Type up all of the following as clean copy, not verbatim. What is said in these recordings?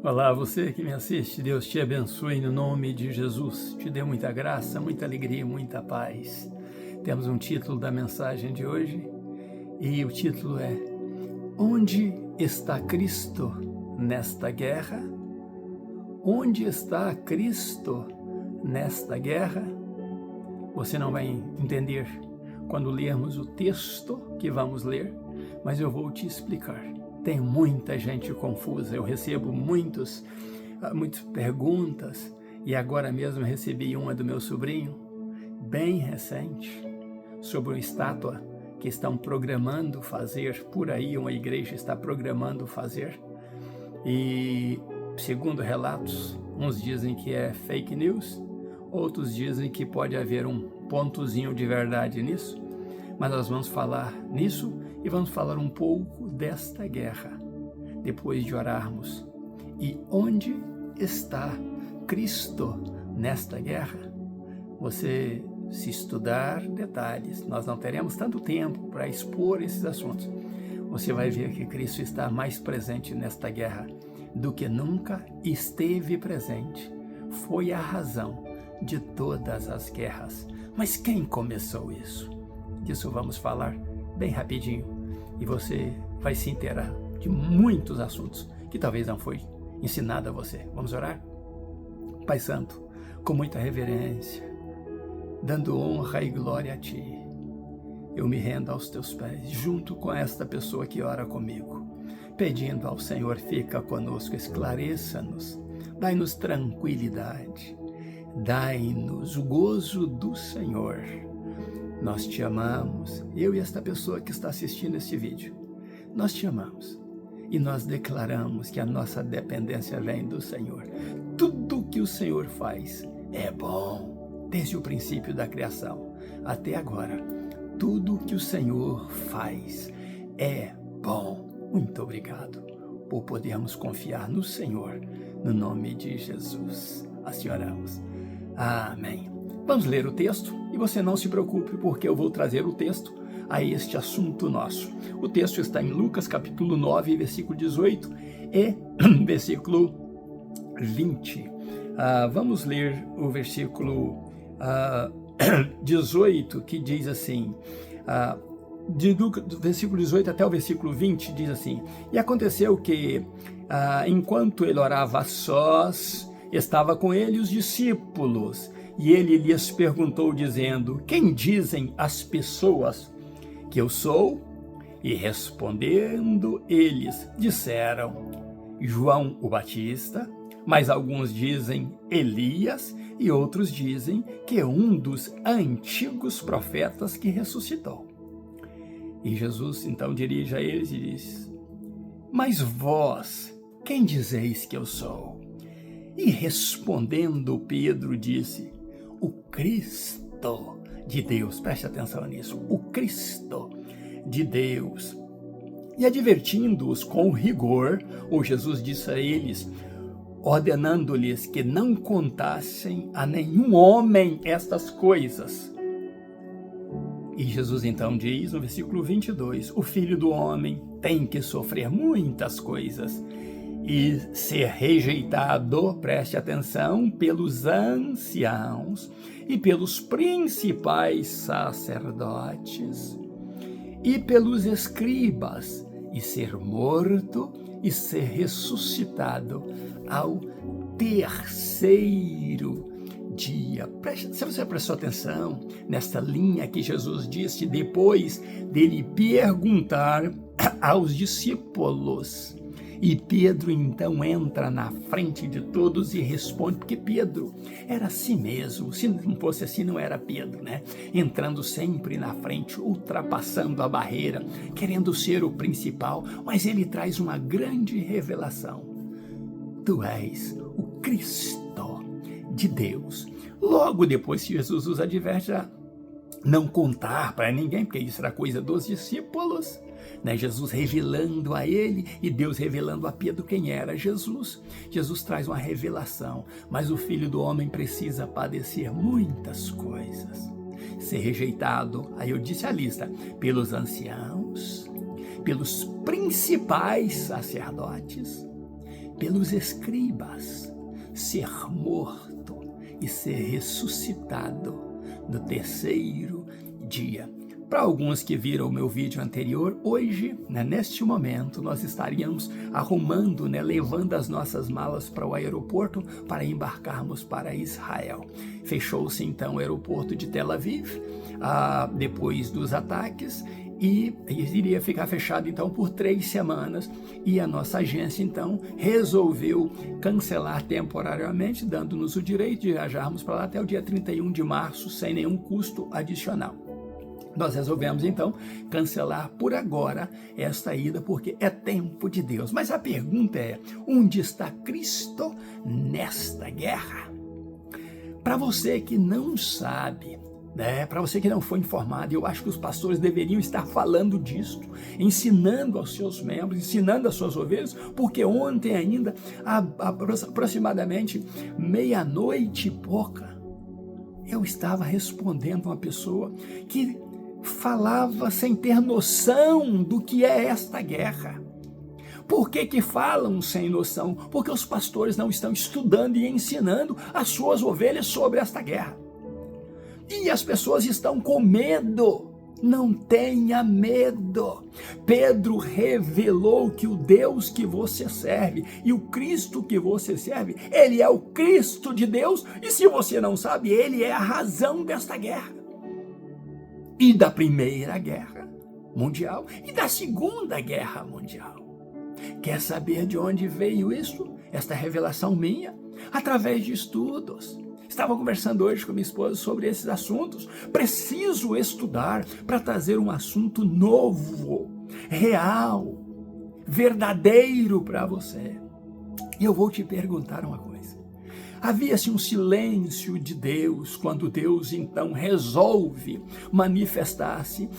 Olá, você que me assiste, Deus te abençoe no nome de Jesus. Te dê muita graça, muita alegria, muita paz. Temos um título da mensagem de hoje e o título é: Onde está Cristo nesta guerra? Onde está Cristo nesta guerra? Você não vai entender quando lermos o texto que vamos ler, mas eu vou te explicar. Tem muita gente confusa, eu recebo muitas perguntas e agora mesmo recebi uma do meu sobrinho, bem recente, sobre uma estátua que estão programando fazer, por aí uma igreja está programando fazer e, segundo relatos, uns dizem que é fake news, outros dizem que pode haver um pontozinho de verdade nisso, mas nós vamos falar nisso e vamos falar um pouco desta guerra, depois de orarmos. E onde está Cristo nesta guerra? Você, se estudar detalhes, nós não teremos tanto tempo para expor esses assuntos, você vai ver que Cristo está mais presente nesta guerra do que nunca esteve presente. Foi a razão de todas as guerras. Mas quem começou isso? Disso vamos falar bem rapidinho e você vai se inteirar de muitos assuntos que talvez não foi ensinado a você. Vamos orar? Pai Santo, com muita reverência, dando honra e glória a Ti, eu me rendo aos Teus pés, junto com esta pessoa que ora comigo, pedindo ao Senhor, fica conosco, esclareça-nos, dai-nos tranquilidade, dai-nos o gozo do Senhor. Nós te amamos, eu e esta pessoa que está assistindo este vídeo, nós te amamos e nós declaramos que a nossa dependência vem do Senhor. Tudo que o Senhor faz é bom, desde o princípio da criação até agora. Tudo que o Senhor faz é bom. Muito obrigado por podermos confiar no Senhor, no nome de Jesus. Assim oramos. Amém. Vamos ler o texto e você não se preocupe porque eu vou trazer o texto a este assunto nosso. O texto está em Lucas capítulo 9, versículo 18 e versículo 20. Vamos ler o versículo 18 que diz assim, do versículo 18 até o versículo 20 diz assim: E aconteceu que enquanto ele orava a sós, estava com ele os discípulos, e ele lhes perguntou, dizendo: Quem dizem as pessoas que eu sou? E respondendo eles, disseram: João o Batista, mas alguns dizem Elias, e outros dizem que é um dos antigos profetas que ressuscitou. E Jesus então dirige a eles e diz: Mas vós, quem dizeis que eu sou? E respondendo Pedro disse: O Cristo de Deus. Preste atenção nisso. O Cristo de Deus. E advertindo-os com rigor, o Jesus disse a eles, ordenando-lhes que não contassem a nenhum homem estas coisas. E Jesus então diz no versículo 22, o Filho do Homem tem que sofrer muitas coisas e ser rejeitado, preste atenção, pelos anciãos e pelos principais sacerdotes e pelos escribas, e ser morto e ser ressuscitado ao terceiro dia. Se você prestou atenção nesta linha que Jesus disse depois dele perguntar aos discípulos, e Pedro então entra na frente de todos e responde, porque Pedro era assim mesmo, se não fosse assim não era Pedro, né? Entrando sempre na frente, ultrapassando a barreira, querendo ser o principal, mas ele traz uma grande revelação. Tu és o Cristo de Deus. Logo depois que Jesus os adverte a não contar para ninguém, porque isso era coisa dos discípulos, né? Jesus revelando a ele e Deus revelando a Pedro quem era Jesus. Jesus traz uma revelação, mas o Filho do Homem precisa padecer muitas coisas, ser rejeitado, aí eu disse a lista, pelos anciãos, pelos principais sacerdotes, pelos escribas, ser morto e ser ressuscitado no terceiro dia. Para alguns que viram o meu vídeo anterior, hoje, neste momento, nós estaríamos arrumando, levando as nossas malas para o aeroporto para embarcarmos para Israel. Fechou-se então o aeroporto de Tel Aviv, depois dos ataques, e iria ficar fechado então por 3 semanas, e a nossa agência então resolveu cancelar temporariamente, dando-nos o direito de viajarmos para lá até o dia 31 de março, sem nenhum custo adicional. Nós resolvemos, então, cancelar por agora esta ida, porque é tempo de Deus. Mas a pergunta é, onde está Cristo nesta guerra? Para você que não sabe, para você que não foi informado, eu acho que os pastores deveriam estar falando disso, ensinando aos seus membros, ensinando às suas ovelhas, porque ontem ainda, aproximadamente meia-noite e pouca, eu estava respondendo uma pessoa que falava sem ter noção do que é esta guerra. Por que falam sem noção? Porque os pastores não estão estudando e ensinando as suas ovelhas sobre esta guerra. E as pessoas estão com medo. Não tenha medo. Pedro revelou que o Deus que você serve e o Cristo que você serve, ele é o Cristo de Deus, e se você não sabe, ele é a razão desta guerra. E da Primeira Guerra Mundial e da Segunda Guerra Mundial. Quer saber de onde veio isso? Esta revelação minha? Através de estudos. Estava conversando hoje com minha esposa sobre esses assuntos. Preciso estudar para trazer um assunto novo, real, verdadeiro para você. E eu vou te perguntar uma coisa. Havia-se um silêncio de Deus quando Deus então resolve manifestar-se,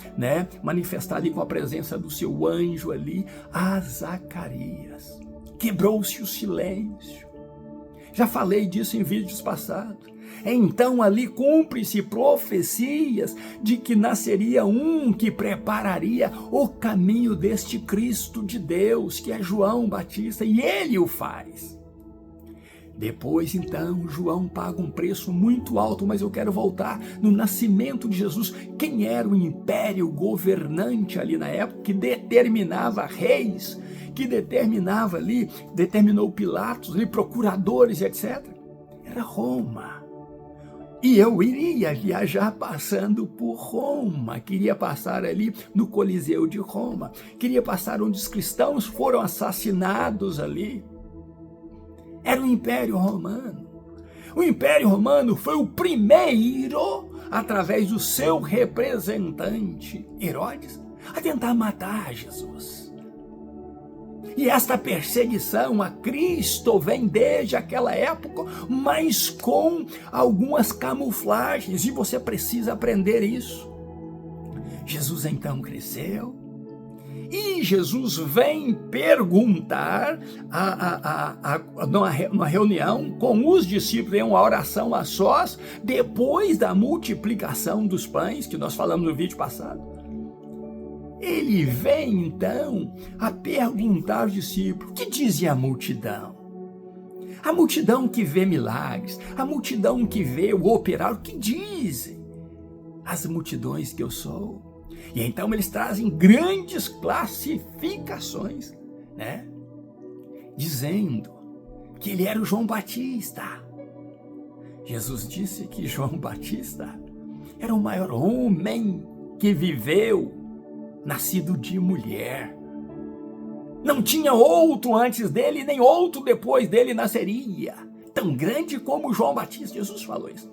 manifestar ali com a presença do seu anjo ali a Zacarias. Quebrou-se o silêncio. Já falei disso em vídeos passados. Então ali cumpre-se profecias de que nasceria um que prepararia o caminho deste Cristo de Deus, que é João Batista, e ele o faz. Depois, então, João paga um preço muito alto, mas eu quero voltar no nascimento de Jesus. Quem era o império governante ali na época, que determinava reis, que determinou Pilatos, procuradores, etc. Era Roma. E eu iria viajar passando por Roma, queria passar ali no Coliseu de Roma, queria passar onde os cristãos foram assassinados ali. Era o Império Romano. O Império Romano foi o primeiro, através do seu representante, Herodes, a tentar matar Jesus. E esta perseguição a Cristo vem desde aquela época, mas com algumas camuflagens, e você precisa aprender isso. Jesus então cresceu, e Jesus vem perguntar numa reunião com os discípulos, em uma oração a sós, depois da multiplicação dos pães, que nós falamos no vídeo passado. Ele vem então a perguntar aos discípulos, o que dizia a multidão? A multidão que vê milagres, a multidão que vê o operar, o que dizem? As multidões que eu sou. E então eles trazem grandes classificações, dizendo que ele era o João Batista. Jesus disse que João Batista era o maior homem que viveu, nascido de mulher. Não tinha outro antes dele, nem outro depois dele nasceria, tão grande como João Batista. Jesus falou isso.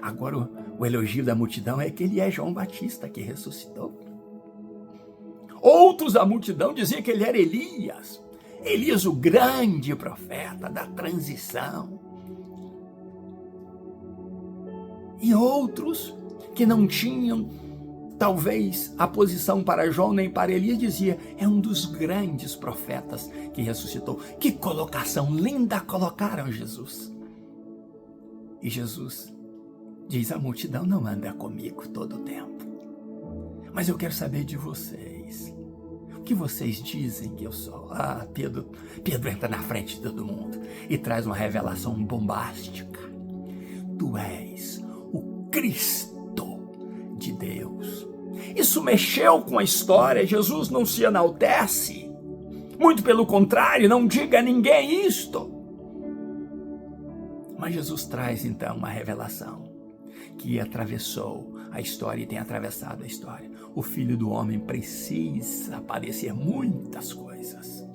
Agora, o elogio da multidão é que ele é João Batista que ressuscitou. Outros da multidão diziam que ele era Elias. Elias, o grande profeta da transição. E outros que não tinham, talvez, a posição para João nem para Elias, diziam, é um dos grandes profetas que ressuscitou. Que colocação linda colocaram Jesus. E Jesus diz, a multidão não anda comigo todo o tempo. Mas eu quero saber de vocês. O que vocês dizem que eu sou? Pedro entra na frente de todo mundo e traz uma revelação bombástica. Tu és o Cristo de Deus. Isso mexeu com a história. Jesus não se enaltece. Muito pelo contrário, não diga a ninguém isto. Mas Jesus traz então uma revelação que atravessou a história e tem atravessado a história. O Filho do Homem precisa padecer muitas coisas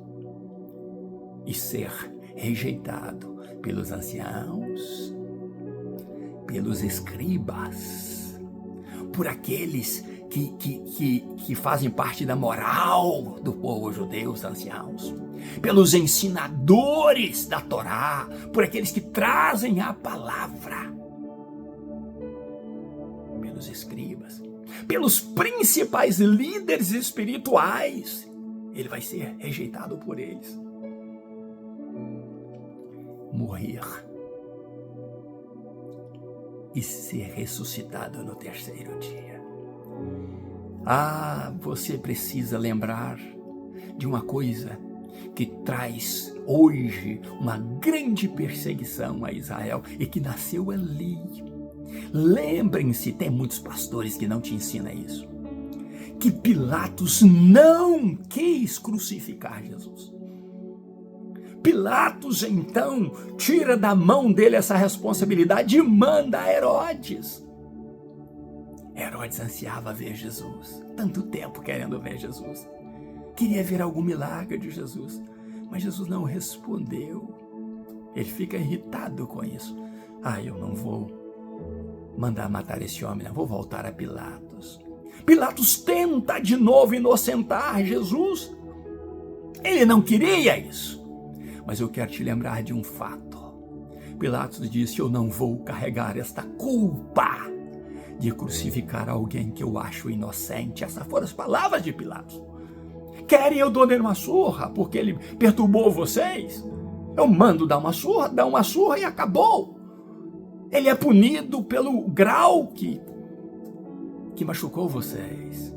e ser rejeitado pelos anciãos, pelos escribas, por aqueles que fazem parte da moral do povo judeu, os anciãos, pelos ensinadores da Torá, por aqueles que trazem a palavra, pelos escribas, pelos principais líderes espirituais. Ele vai ser rejeitado por eles. Morrer e ser ressuscitado no terceiro dia. Você precisa lembrar de uma coisa que traz hoje uma grande perseguição a Israel e que nasceu ali. Lembrem-se, tem muitos pastores que não te ensinam isso, que Pilatos não quis crucificar Jesus. Pilatos, então, tira da mão dele essa responsabilidade e manda a Herodes. Herodes ansiava ver Jesus, tanto tempo querendo ver Jesus. Queria ver algum milagre de Jesus, mas Jesus não respondeu. Ele fica irritado com isso. Eu não vou mandar matar esse homem, não vou voltar a Pilatos. Pilatos tenta de novo inocentar Jesus. Ele não queria isso. Mas eu quero te lembrar de um fato. Pilatos disse: eu não vou carregar esta culpa de crucificar alguém que eu acho inocente. Essas foram as palavras de Pilatos. Querem eu dou nele uma surra porque ele perturbou vocês? Eu mando dar uma surra e acabou. Ele é punido pelo grau que machucou vocês.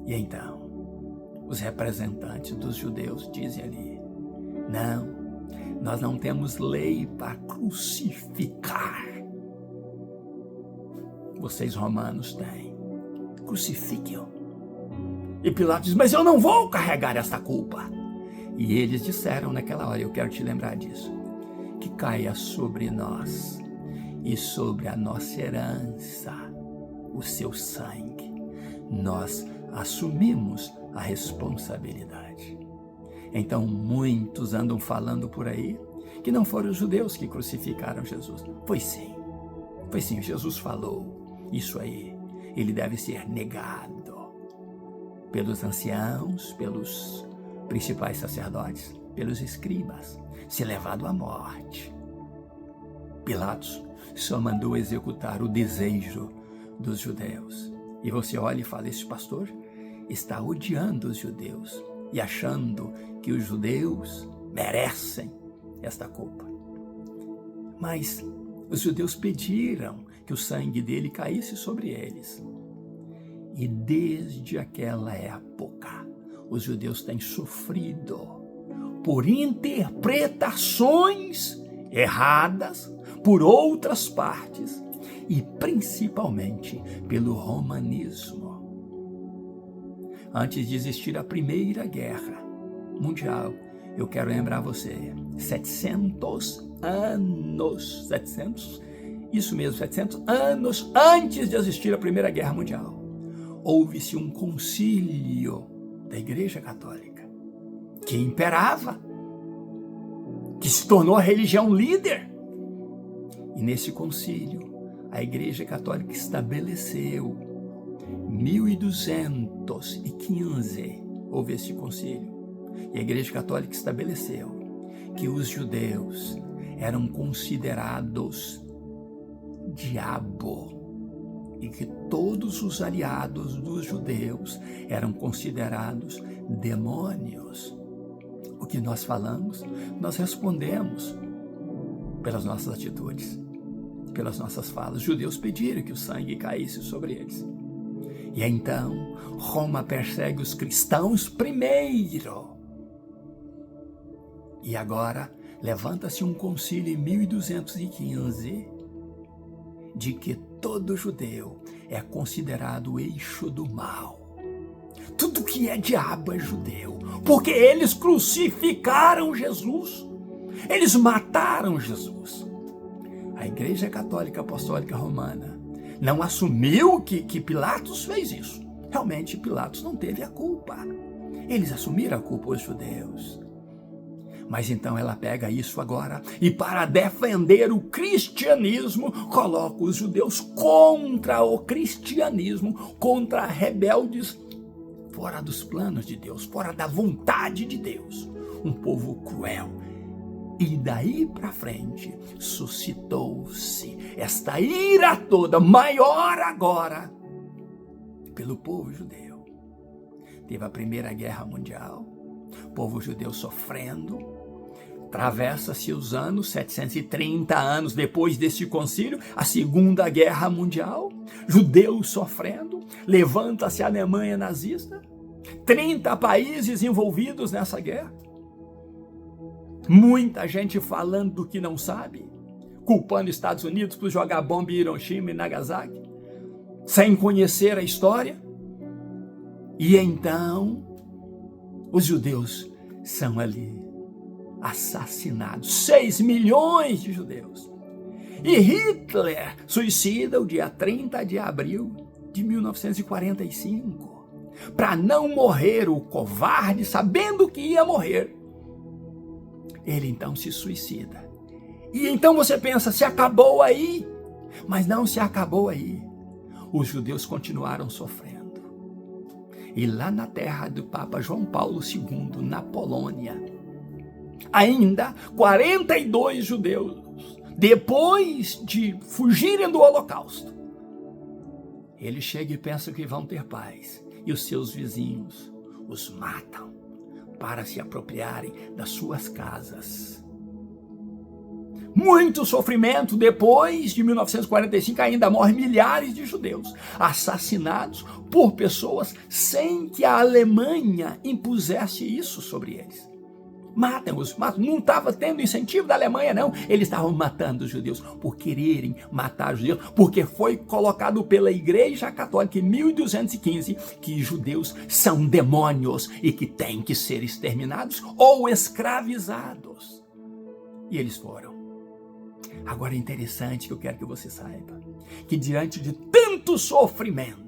E então, os representantes dos judeus dizem ali: não, nós não temos lei para crucificar. Vocês romanos têm. Crucifiquem-o. E Pilatos diz: mas eu não vou carregar esta culpa. E eles disseram naquela hora, eu quero te lembrar disso, que caia sobre nós e sobre a nossa herança o seu sangue. Nós assumimos a responsabilidade. Então muitos andam falando por aí que não foram os judeus que crucificaram Jesus. Foi sim, Jesus falou isso aí. Ele deve ser negado pelos anciãos, pelos principais sacerdotes, pelos escribas, ser levado à morte. Pilatos só mandou executar o desejo dos judeus. E você olha e fala: esse pastor está odiando os judeus e achando que os judeus merecem esta culpa. Mas os judeus pediram que o sangue dele caísse sobre eles. E desde aquela época, os judeus têm sofrido por interpretações erradas por outras partes e principalmente pelo romanismo. Antes de existir a Primeira Guerra Mundial, eu quero lembrar você, 700 anos antes de existir a Primeira Guerra Mundial, houve-se um concílio da Igreja Católica que imperava, que se tornou a religião líder. E nesse concílio, a Igreja Católica estabeleceu, 1215 houve esse concílio, e a Igreja Católica estabeleceu que os judeus eram considerados diabo e que todos os aliados dos judeus eram considerados demônios. O que nós falamos, nós respondemos pelas nossas atitudes, pelas nossas falas. Os judeus pediram que o sangue caísse sobre eles. E então Roma persegue os cristãos primeiro. E agora levanta-se um concílio em 1215 de que todo judeu é considerado o eixo do mal. Tudo que é diabo é judeu, porque eles crucificaram Jesus. Eles mataram Jesus. A Igreja Católica Apostólica Romana não assumiu que Pilatos fez isso. Realmente, Pilatos não teve a culpa. Eles assumiram a culpa, os judeus. Mas então ela pega isso agora e, para defender o cristianismo, coloca os judeus contra o cristianismo, contra rebeldes, fora dos planos de Deus, fora da vontade de Deus. Um povo cruel. E daí para frente suscitou-se esta ira toda, maior agora, pelo povo judeu. Teve a Primeira Guerra Mundial, o povo judeu sofrendo. Atravessa-se os anos, 730 anos depois deste concílio, a Segunda Guerra Mundial, judeus sofrendo, levanta-se a Alemanha nazista, 30 países envolvidos nessa guerra, muita gente falando do que não sabe, culpando Estados Unidos por jogar bomba em Hiroshima e Nagasaki, sem conhecer a história. E então, os judeus são ali assassinados, 6 milhões de judeus. E Hitler suicida o dia 30 de abril de 1945, para não morrer, o covarde, sabendo que ia morrer. Ele então se suicida. E então você pensa, se acabou aí? Mas não se acabou aí. Os judeus continuaram sofrendo. E lá na terra do Papa João Paulo II, na Polônia, ainda 42 judeus, depois de fugirem do Holocausto, eles chegam e pensam que vão ter paz. E os seus vizinhos os matam para se apropriarem das suas casas. Muito sofrimento. Depois de 1945 ainda morrem milhares de judeus assassinados por pessoas sem que a Alemanha impusesse isso sobre eles. Matam-os, não estava tendo incentivo da Alemanha, não. Eles estavam matando os judeus por quererem matar os judeus, porque foi colocado pela Igreja Católica em 1215 que judeus são demônios e que têm que ser exterminados ou escravizados. E eles foram. Agora é interessante, que eu quero que você saiba, que diante de tanto sofrimento,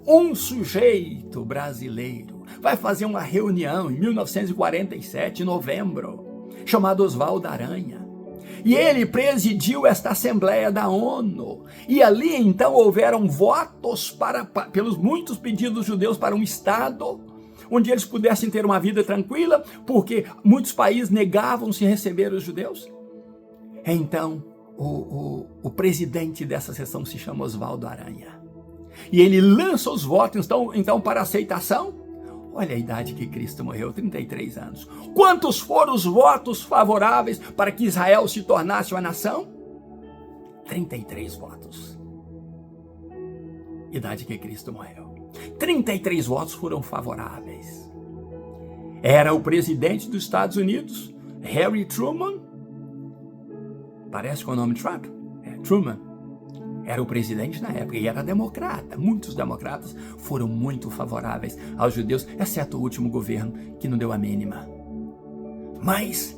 um sujeito brasileiro vai fazer uma reunião em 1947, em novembro, chamado Oswaldo Aranha. E ele presidiu esta Assembleia da ONU. E ali então houveram votos pelos muitos pedidos dos judeus para um Estado onde eles pudessem ter uma vida tranquila, porque muitos países negavam-se a receber os judeus. Então, o presidente dessa sessão se chama Oswaldo Aranha. E ele lança os votos, então para aceitação. Olha a idade que Cristo morreu, 33 anos. Quantos foram os votos favoráveis para que Israel se tornasse uma nação? 33 votos. Idade que Cristo morreu. 33 votos foram favoráveis. Era o presidente dos Estados Unidos, Harry Truman. Parece com o nome Trump? Truman. Era o presidente na época e era democrata. Muitos democratas foram muito favoráveis aos judeus, exceto o último governo, que não deu a mínima. Mas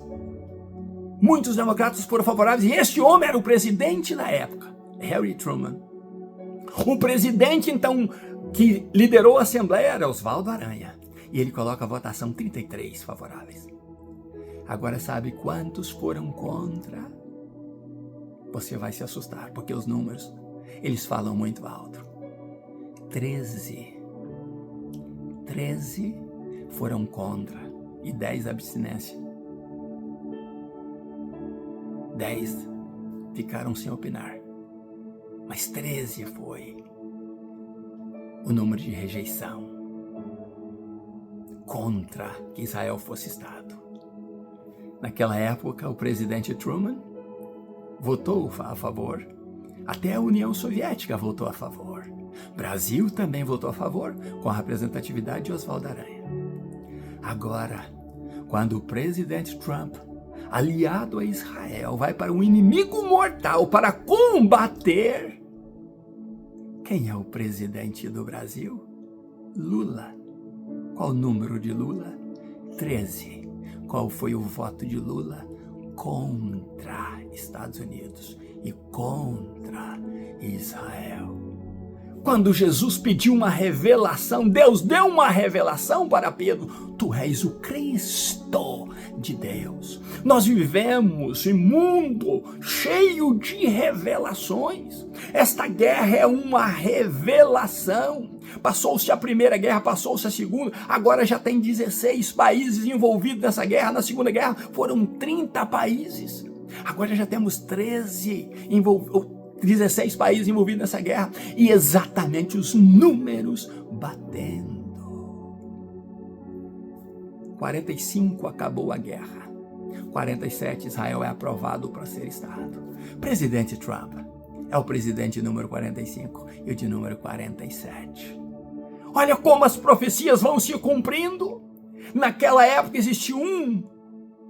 muitos democratas foram favoráveis e este homem era o presidente na época, Harry Truman. O presidente, então, que liderou a Assembleia era Oswaldo Aranha. E ele coloca a votação 33 favoráveis. Agora sabe quantos foram contra? Você vai se assustar, porque os números, eles falam muito alto. 13 foram contra e 10 abstinência. 10 ficaram sem opinar. Mas 13 foi o número de rejeição contra que Israel fosse Estado. Naquela época, o presidente Truman votou a favor Até a União Soviética votou a favor. Brasil também votou a favor, com a representatividade de Oswaldo Aranha. Agora, quando o presidente Trump, aliado a Israel, vai para um inimigo mortal para combater, quem é o presidente do Brasil? Lula. Qual o número de Lula? 13. Qual foi o voto de Lula? Contra Estados Unidos e contra Israel. Quando Jesus pediu uma revelação, Deus deu uma revelação para Pedro. Tu és o Cristo de Deus. Nós vivemos em um mundo cheio de revelações. Esta guerra é uma revelação. Passou-se a primeira guerra, passou-se a segunda, agora já tem 16 países envolvidos nessa guerra. Na segunda guerra foram 30 países. Agora já temos 16 países envolvidos nessa guerra, e exatamente os números batendo. 45 acabou a guerra. 47 Israel é aprovado para ser Estado. Presidente Trump é o presidente número 45 e o de número 47. Olha como as profecias vão se cumprindo. Naquela época existia um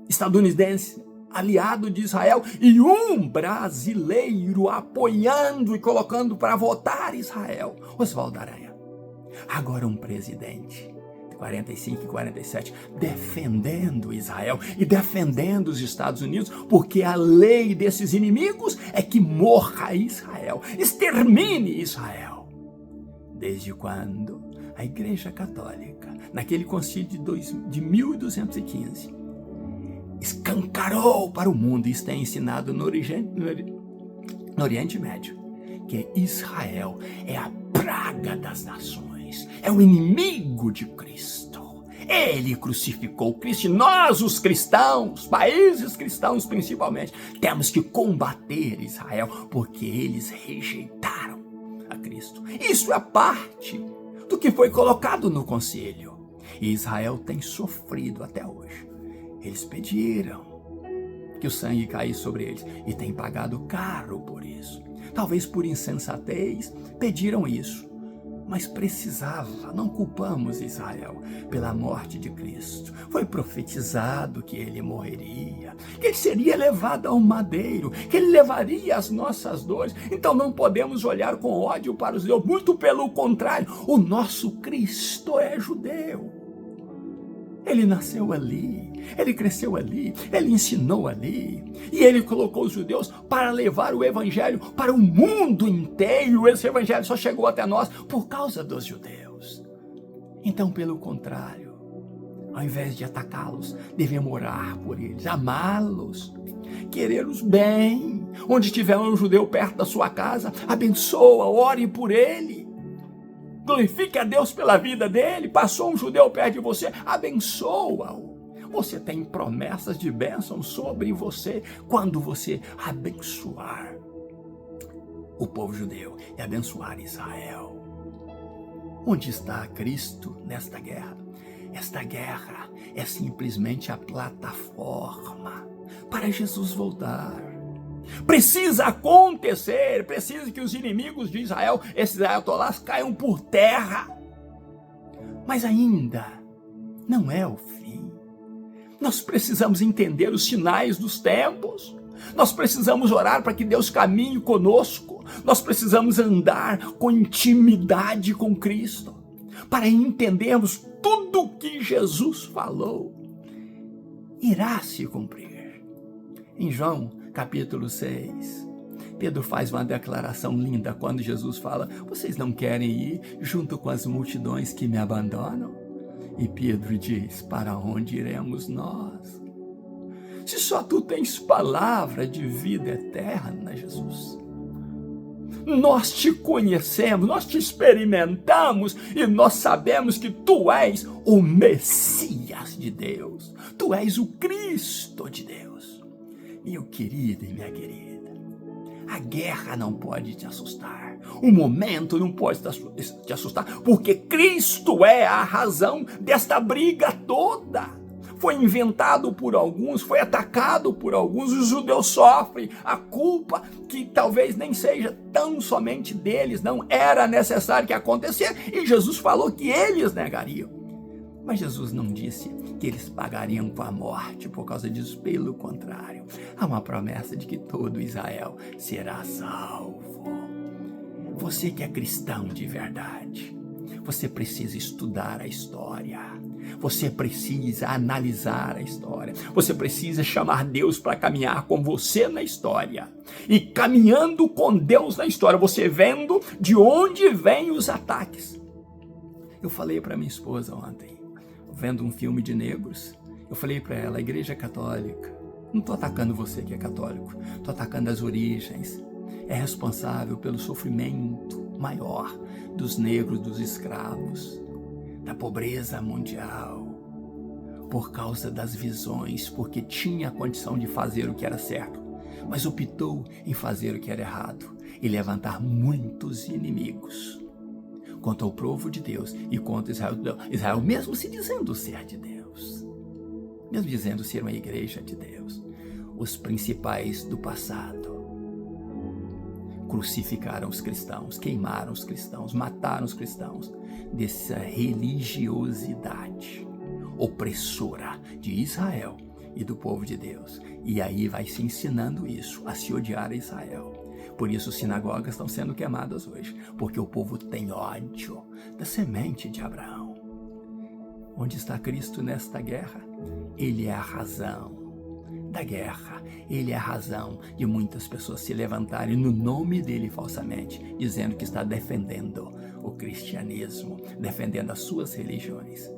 estadunidense aliado de Israel e um brasileiro apoiando e colocando para votar Israel, Oswaldo Aranha. Agora um presidente de 45 e 47 defendendo Israel e defendendo os Estados Unidos, porque a lei desses inimigos é que morra Israel, extermine Israel. Desde quando a Igreja Católica, naquele concílio de 1215, escancarou para o mundo, e isso é ensinado no Oriente Médio, que Israel é a praga das nações, é o inimigo de Cristo. Ele crucificou Cristo, e nós, os cristãos, países cristãos principalmente, temos que combater Israel, porque eles rejeitaram a Cristo. Isso é parte do que foi colocado no concílio, e Israel tem sofrido até hoje. Eles pediram que o sangue caísse sobre eles e têm pagado caro por isso. Talvez por insensatez pediram isso, mas precisava. Não culpamos Israel pela morte de Cristo. Foi profetizado que ele morreria, que ele seria levado ao madeiro, que ele levaria as nossas dores. Então não podemos olhar com ódio para os judeus, muito pelo contrário, o nosso Cristo é judeu. Ele nasceu ali, ele cresceu ali, ele ensinou ali, e ele colocou os judeus para levar o evangelho para o mundo inteiro. Esse evangelho só chegou até nós por causa dos judeus. Então, pelo contrário, ao invés de atacá-los, devemos orar por eles, amá-los, querer-os bem. Onde tiver um judeu perto da sua casa, abençoa, ore por ele. Glorifique a Deus pela vida dele. Passou um judeu perto de você, abençoa-o. Você tem promessas de bênção sobre você quando você abençoar o povo judeu e abençoar Israel. Onde está Cristo nesta guerra? Esta guerra é simplesmente a plataforma para Jesus voltar. Precisa acontecer, precisa que os inimigos de Israel, esses ayatolás, caiam por terra. Mas ainda não é o fim. Nós precisamos entender os sinais dos tempos. Nós precisamos orar para que Deus caminhe conosco. Nós precisamos andar com intimidade com Cristo, para entendermos tudo o que Jesus falou irá se cumprir. Em João capítulo 6, Pedro faz uma declaração linda quando Jesus fala: vocês não querem ir junto com as multidões que me abandonam? E Pedro diz: para onde iremos nós? Se só tu tens palavra de vida eterna, Jesus. Nós te conhecemos, nós te experimentamos e nós sabemos que tu és o Messias de Deus. Tu és o Cristo de Deus. Meu querido e minha querida, a guerra não pode te assustar. O momento não pode te assustar, porque Cristo é a razão desta briga toda. foi inventado por alguns, foi atacado por alguns, os judeus sofrem a culpa que talvez nem seja tão somente deles, não era necessário que acontecesse, e Jesus falou que eles negariam. Mas Jesus não disse que eles pagariam com a morte por causa disso, pelo contrário, há uma promessa de que todo Israel será salvo. Você que é cristão de verdade, você precisa estudar a história, você precisa analisar a história, você precisa chamar Deus para caminhar com você na história. E caminhando com Deus na história, você vendo de onde vêm os ataques. Eu falei para minha esposa ontem, vendo um filme de negros, eu falei para ela, a Igreja Católica, não estou atacando você que é católico, estou atacando as origens, é responsável pelo sofrimento maior dos negros, dos escravos, da pobreza mundial, por causa das visões, porque tinha a condição de fazer o que era certo, mas optou em fazer o que era errado e levantar muitos inimigos contra o povo de Deus e contra Israel. Israel mesmo se dizendo ser de Deus, mesmo dizendo ser uma igreja de Deus, os principais do passado crucificaram os cristãos, queimaram os cristãos, mataram os cristãos, dessa religiosidade opressora de Israel e do povo de Deus. E aí vai se ensinando isso, a se odiar a Israel. Por isso sinagogas estão sendo queimadas hoje, porque o povo tem ódio da semente de Abraão. Onde está Cristo nesta guerra? Ele é a razão da guerra, ele é a razão de muitas pessoas se levantarem no nome dele falsamente, dizendo que está defendendo o cristianismo, defendendo as suas religiões.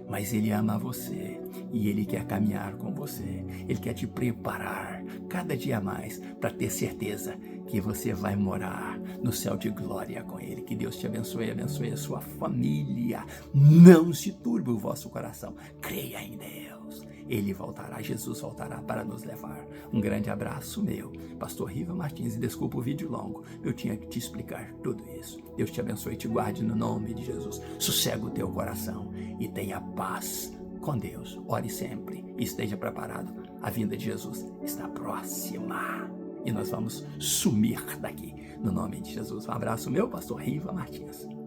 Mas ele ama você e ele quer caminhar com você, ele quer te preparar cada dia mais para ter certeza que você vai morar no céu de glória com ele. Que Deus te abençoe, abençoe a sua família. Não se turbe o vosso coração, creia em Deus. Ele voltará, Jesus voltará para nos levar. Um grande abraço meu, Pastor Riva Martins, e desculpa o vídeo longo, eu tinha que te explicar tudo isso. Deus te abençoe e te guarde no nome de Jesus. Sossega o teu coração e tenha paz com Deus. Ore sempre e esteja preparado. A vinda de Jesus está próxima e nós vamos sumir daqui no nome de Jesus. Um abraço meu, Pastor Riva Martins.